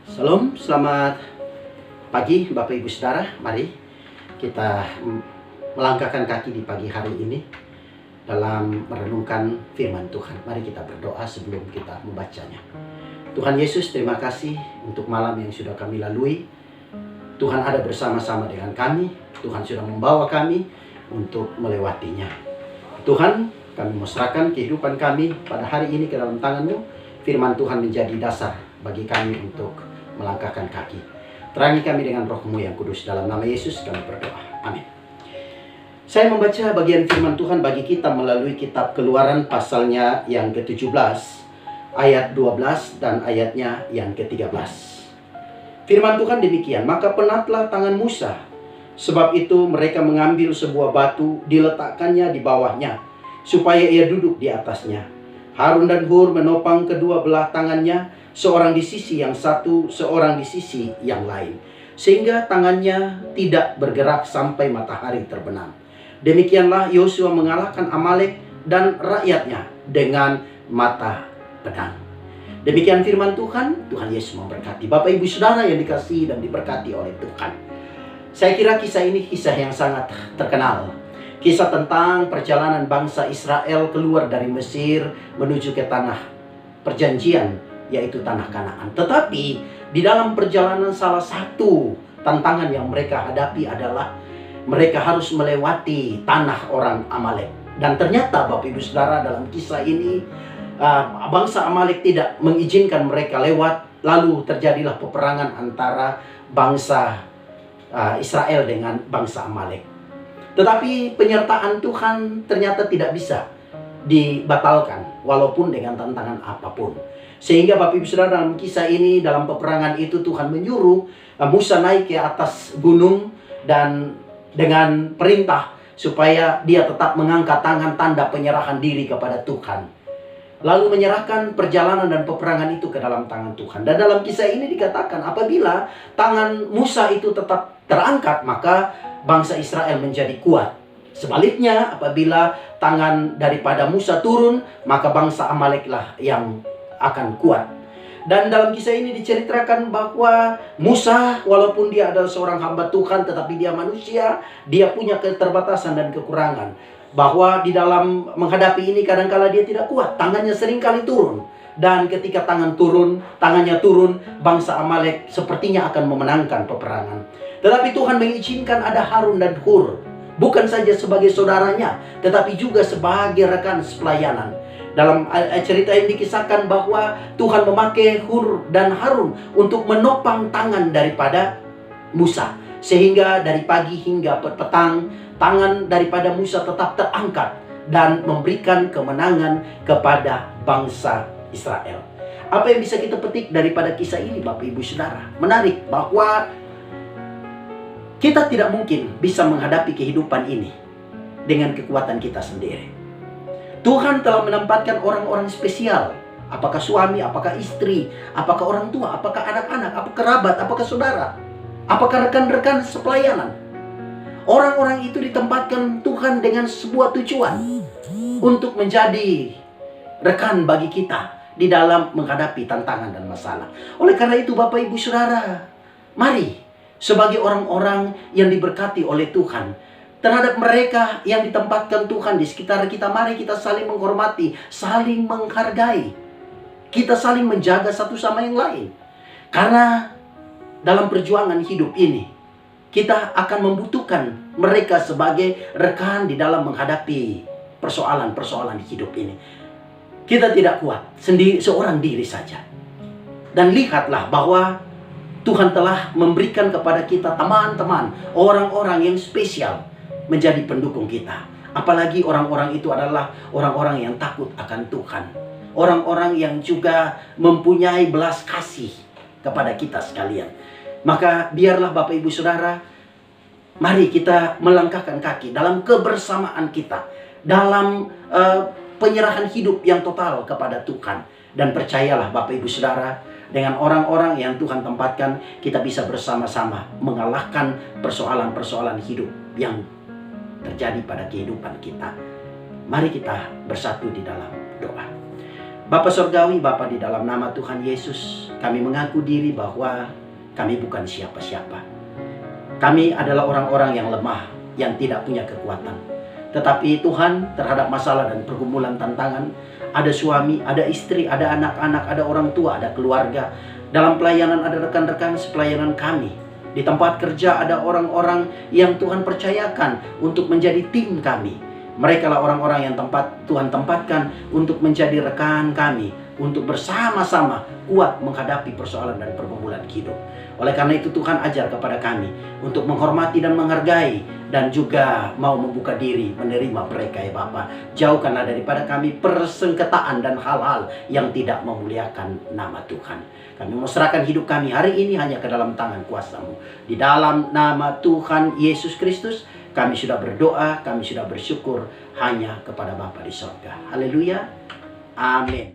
Salam, selamat pagi Bapak Ibu Saudara. Mari kita melangkahkan kaki di pagi hari ini dalam merenungkan firman Tuhan. Mari kita berdoa sebelum kita membacanya. Tuhan Yesus, terima kasih untuk malam yang sudah kami lalui. Tuhan ada bersama-sama dengan kami. Tuhan sudah membawa kami untuk melewatinya. Tuhan, kami mau serahkan kehidupan kami pada hari ini ke dalam tangan-Mu. Firman Tuhan menjadi dasar bagi kami untuk melangkahkan kaki. Terangi kami dengan Roh-Mu yang kudus. Dalam nama Yesus kami berdoa. Amin. Saya membaca bagian firman Tuhan bagi kita melalui kitab Keluaran pasalnya yang ke-17, ayat 12 dan ayatnya yang ke-13. Firman Tuhan demikian, maka penatlah tangan Musa. Sebab itu mereka mengambil sebuah batu, diletakkannya di bawahnya, supaya ia duduk di atasnya. Harun dan Hur menopang kedua belah tangannya, seorang di sisi yang satu, seorang di sisi yang lain, sehingga tangannya tidak bergerak sampai matahari terbenam. Demikianlah Yosua mengalahkan Amalek dan rakyatnya dengan mata pedang. Demikian firman Tuhan. Tuhan Yesus memberkati. Bapak Ibu Saudara yang dikasihi dan diberkati oleh Tuhan, saya kira kisah ini kisah yang sangat terkenal. Kisah tentang perjalanan bangsa Israel keluar dari Mesir menuju ke tanah perjanjian, yaitu tanah Kanaan. Tetapi di dalam perjalanan salah satu tantangan yang mereka hadapi adalah mereka harus melewati tanah orang Amalek. Dan ternyata Bapak Ibu Saudara, dalam kisah ini bangsa Amalek tidak mengizinkan mereka lewat. Lalu terjadilah peperangan antara bangsa Israel dengan bangsa Amalek. Tetapi penyertaan Tuhan ternyata tidak bisa dibatalkan walaupun dengan tantangan apapun. Sehingga Bapak Ibu Saudara, dalam kisah ini, dalam peperangan itu Tuhan menyuruh Musa naik ke atas gunung dan dengan perintah supaya dia tetap mengangkat tangan, tanda penyerahan diri kepada Tuhan. Lalu menyerahkan perjalanan dan peperangan itu ke dalam tangan Tuhan. Dan dalam kisah ini dikatakan apabila tangan Musa itu tetap terangkat, maka bangsa Israel menjadi kuat. Sebaliknya, apabila tangan daripada Musa turun, maka bangsa Amaleklah yang akan kuat. Dan dalam kisah ini diceritakan bahwa Musa, walaupun dia adalah seorang hamba Tuhan, tetapi dia manusia, dia punya keterbatasan dan kekurangan. Bahwa di dalam menghadapi ini kadangkala dia tidak kuat, tangannya seringkali turun. Dan ketika tangannya turun, bangsa Amalek sepertinya akan memenangkan peperangan. Tetapi Tuhan mengizinkan ada Harun dan Hur, bukan saja sebagai saudaranya, tetapi juga sebagai rekan sepelayanan. Dalam cerita ini dikisahkan bahwa Tuhan memakai Hur dan Harun untuk menopang tangan daripada Musa. Sehingga dari pagi hingga petang, tangan daripada Musa tetap terangkat dan memberikan kemenangan kepada bangsa Israel. Apa yang bisa kita petik daripada kisah ini Bapak Ibu Saudara? Menarik bahwa kita tidak mungkin bisa menghadapi kehidupan ini dengan kekuatan kita sendiri. Tuhan telah menempatkan orang-orang spesial. Apakah suami, apakah istri, apakah orang tua, apakah anak-anak, apakah kerabat, apakah saudara, apakah rekan-rekan sepelayanan. Orang-orang itu ditempatkan Tuhan dengan sebuah tujuan untuk menjadi rekan bagi kita di dalam menghadapi tantangan dan masalah. Oleh karena itu Bapak Ibu Saudara, mari sebagai orang-orang yang diberkati oleh Tuhan, terhadap mereka yang ditempatkan Tuhan di sekitar kita, mari kita saling menghormati, saling menghargai. Kita saling menjaga satu sama yang lain. Karena dalam perjuangan hidup ini, kita akan membutuhkan mereka sebagai rekan di dalam menghadapi persoalan-persoalan hidup ini. Kita tidak kuat seorang diri saja. Dan lihatlah bahwa Tuhan telah memberikan kepada kita teman-teman, orang-orang yang spesial menjadi pendukung kita. Apalagi orang-orang itu adalah orang-orang yang takut akan Tuhan. Orang-orang yang juga mempunyai belas kasih kepada kita sekalian. Maka biarlah Bapak Ibu Saudara, mari kita melangkahkan kaki dalam kebersamaan kita, dalam penyerahan hidup yang total kepada Tuhan. Dan percayalah Bapak Ibu Saudara, dengan orang-orang yang Tuhan tempatkan, kita bisa bersama-sama mengalahkan persoalan-persoalan hidup yang terjadi pada kehidupan kita. Mari kita bersatu di dalam doa. Bapa Surgawi, Bapa di dalam nama Tuhan Yesus, kami mengaku diri bahwa kami bukan siapa-siapa. Kami adalah orang-orang yang lemah, yang tidak punya kekuatan. Tetapi Tuhan, terhadap masalah dan pergumulan tantangan, ada suami, ada istri, ada anak-anak, ada orang tua, ada keluarga. Dalam pelayanan ada rekan-rekan sepelayanan kami. Di tempat kerja ada orang-orang yang Tuhan percayakan untuk menjadi tim kami. Mereka lah orang-orang yang Tuhan tempatkan untuk menjadi rekan kami, untuk bersama-sama kuat menghadapi persoalan dan pergumulan hidup. Oleh karena itu Tuhan ajar kepada kami untuk menghormati dan menghargai, dan juga mau membuka diri menerima mereka ya Bapa. Jauhkanlah daripada kami persengketaan dan hal-hal yang tidak memuliakan nama Tuhan. Kami serahkan hidup kami hari ini hanya ke dalam tangan kuasa-Mu. Di dalam nama Tuhan Yesus Kristus, kami sudah berdoa, kami sudah bersyukur hanya kepada Bapa di sorga. Haleluya. Amin.